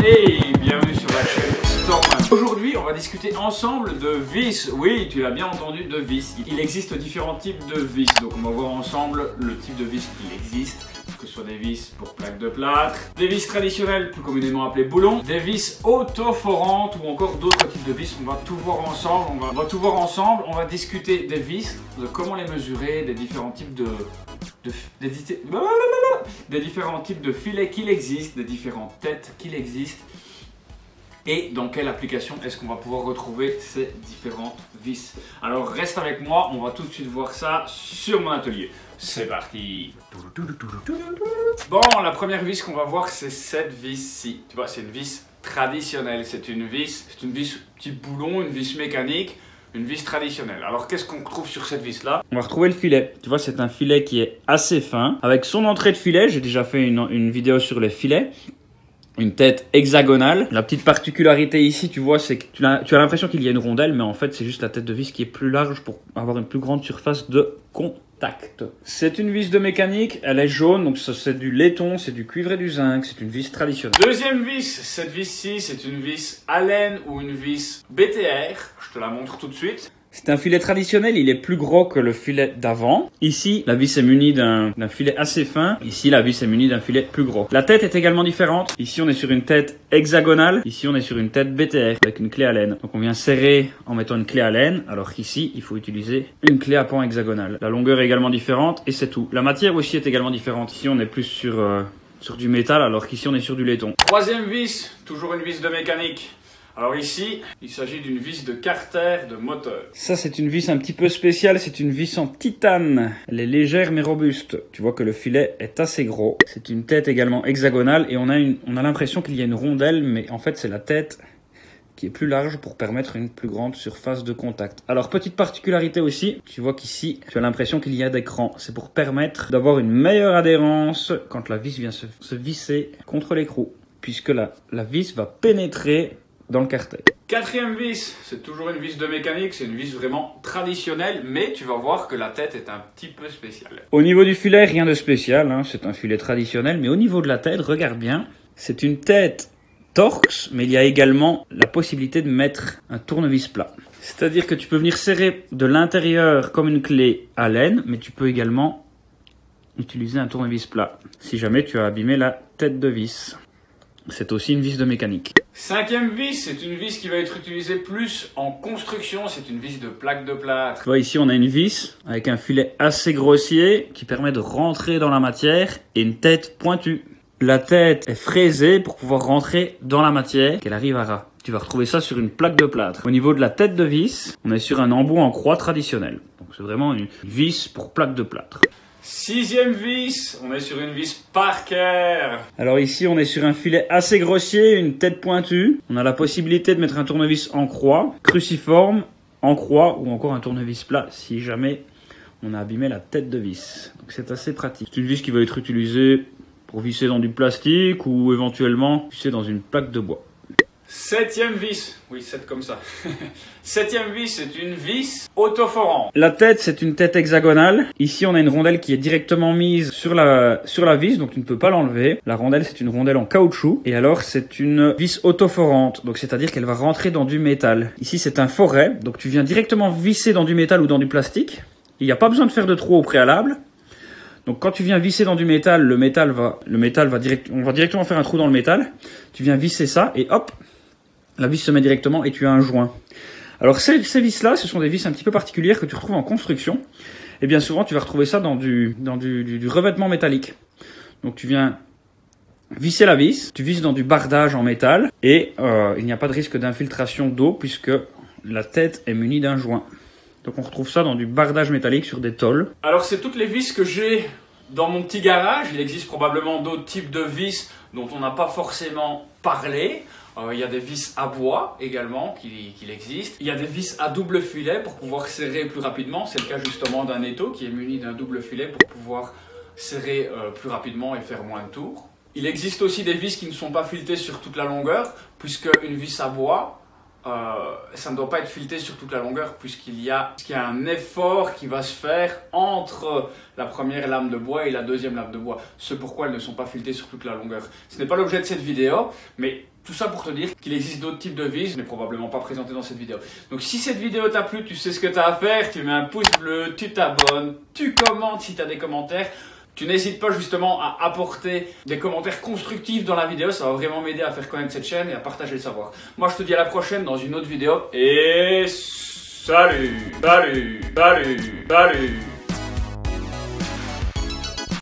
Hey, bienvenue sur la chaîne Storman. Aujourd'hui, on va discuter ensemble de vis. Oui, tu l'as bien entendu, de vis. Il existe différents types de vis. Donc on va voir ensemble le type de vis qui existe. Que ce soit des vis pour plaques de plâtre, des vis traditionnelles plus communément appelées boulons, des vis autoforantes ou encore d'autres types de vis. On va tout voir ensemble. On va discuter des vis, de comment les mesurer, des différents types des différents types de filets qu'il existe, des différentes têtes qu'il existe et dans quelle application est-ce qu'on va pouvoir retrouver ces différentes vis. Alors reste avec moi, on va tout de suite voir ça sur mon atelier. C'est parti. Bon, la première vis qu'on va voir, c'est cette vis-ci. Tu vois, c'est une vis traditionnelle, c'est une vis petit boulon, une vis mécanique. Une vis traditionnelle. Alors qu'est-ce qu'on trouve sur cette vis là? On va retrouver le filet. Tu vois, c'est un filet qui est assez fin. Avec son entrée de filet, j'ai déjà fait une vidéo sur les filets. Une tête hexagonale. La petite particularité ici, tu vois, c'est que tu as l'impression qu'il y a une rondelle, mais en fait, c'est juste la tête de vis qui est plus large pour avoir une plus grande surface de contact. C'est une vis de mécanique, elle est jaune, donc c'est du laiton, c'est du cuivre et du zinc, c'est une vis traditionnelle. Deuxième vis, cette vis-ci, c'est une vis Allen ou une vis BTR. Je te la montre tout de suite. C'est un filet traditionnel, il est plus gros que le filet d'avant. Ici, la vis est munie d'un filet assez fin. Ici, la vis est munie d'un filet plus gros. La tête est également différente. Ici, on est sur une tête hexagonale. Ici, on est sur une tête BTR avec une clé Allen. Donc, on vient serrer en mettant une clé Allen, alors qu'ici, il faut utiliser une clé à pan hexagonale. La longueur est également différente et c'est tout. La matière aussi est également différente. Ici, on est plus sur du métal, alors qu'ici, on est sur du laiton. Troisième vis, toujours une vis de mécanique. Alors ici, il s'agit d'une vis de carter de moteur. Ça, c'est une vis un petit peu spéciale, c'est une vis en titane. Elle est légère mais robuste. Tu vois que le filet est assez gros. C'est une tête également hexagonale et on a l'impression qu'il y a une rondelle, mais en fait, c'est la tête qui est plus large pour permettre une plus grande surface de contact. Alors, petite particularité aussi, tu vois qu'ici, tu as l'impression qu'il y a des crans. C'est pour permettre d'avoir une meilleure adhérence quand la vis vient se visser contre l'écrou, puisque la vis va pénétrer dans le carter. Quatrième vis, c'est toujours une vis de mécanique, c'est une vis vraiment traditionnelle, mais tu vas voir que la tête est un petit peu spéciale. Au niveau du filet, rien de spécial, hein, c'est un filet traditionnel, mais au niveau de la tête, regarde bien, c'est une tête Torx, mais il y a également la possibilité de mettre un tournevis plat. C'est-à-dire que tu peux venir serrer de l'intérieur comme une clé Allen, mais tu peux également utiliser un tournevis plat, si jamais tu as abîmé la tête de vis. C'est aussi une vis de mécanique. Cinquième vis, c'est une vis qui va être utilisée plus en construction. C'est une vis de plaque de plâtre. Tu vois, ici, on a une vis avec un filet assez grossier qui permet de rentrer dans la matière et une tête pointue. La tête est fraisée pour pouvoir rentrer dans la matière, qu'elle arrive à ras. Tu vas retrouver ça sur une plaque de plâtre. Au niveau de la tête de vis, on est sur un embout en croix traditionnel. Donc, c'est vraiment une vis pour plaque de plâtre. Sixième vis, on est sur une vis Parker. Alors ici, on est sur un filet assez grossier, une tête pointue. On a la possibilité de mettre un tournevis en croix, cruciforme, en croix ou encore un tournevis plat si jamais on a abîmé la tête de vis. Donc c'est assez pratique. C'est une vis qui va être utilisée pour visser dans du plastique ou éventuellement visser dans une plaque de bois. Septième vis, oui, 7 comme ça. Septième vis, c'est une vis autoforante. La tête, c'est une tête hexagonale. Ici, on a une rondelle qui est directement mise sur la vis, donc tu ne peux pas l'enlever. La rondelle, c'est une rondelle en caoutchouc. Et alors, c'est une vis autoforante, donc c'est-à-dire qu'elle va rentrer dans du métal. Ici, c'est un foret, donc tu viens directement visser dans du métal ou dans du plastique. Il n'y a pas besoin de faire de trou au préalable. Donc quand tu viens visser dans du métal, on va directement faire un trou dans le métal. Tu viens visser ça et hop, la vis se met directement et tu as un joint. Alors ces vis-là, ce sont des vis un petit peu particulières que tu retrouves en construction. Et bien souvent, tu vas retrouver ça dans du revêtement métallique. Donc tu viens visser la vis, tu visses dans du bardage en métal et il n'y a pas de risque d'infiltration d'eau puisque la tête est munie d'un joint. Donc on retrouve ça dans du bardage métallique sur des tôles. Alors c'est toutes les vis que j'ai dans mon petit garage. Il existe probablement d'autres types de vis dont on n'a pas forcément parlé. Il y a des vis à bois également qu'il existe. Il y a des vis à double filet pour pouvoir serrer plus rapidement. C'est le cas justement d'un étau qui est muni d'un double filet pour pouvoir serrer plus rapidement et faire moins de tours. Il existe aussi des vis qui ne sont pas filetées sur toute la longueur, puisque une vis à bois, ça ne doit pas être fileté sur toute la longueur puisqu'il y a un effort qui va se faire entre la première lame de bois et la deuxième lame de bois. C'est pourquoi elles ne sont pas filetées sur toute la longueur. Ce n'est pas l'objet de cette vidéo, mais Tout ça pour te dire qu'il existe d'autres types de vis, mais probablement pas présentés dans cette vidéo. Donc si cette vidéo t'a plu, tu sais ce que tu as à faire, tu mets un pouce bleu, tu t'abonnes, tu commentes si tu as des commentaires. Tu n'hésites pas justement à apporter des commentaires constructifs dans la vidéo, ça va vraiment m'aider à faire connaître cette chaîne et à partager le savoir. Moi je te dis à la prochaine dans une autre vidéo et salut, salut, salut, salut.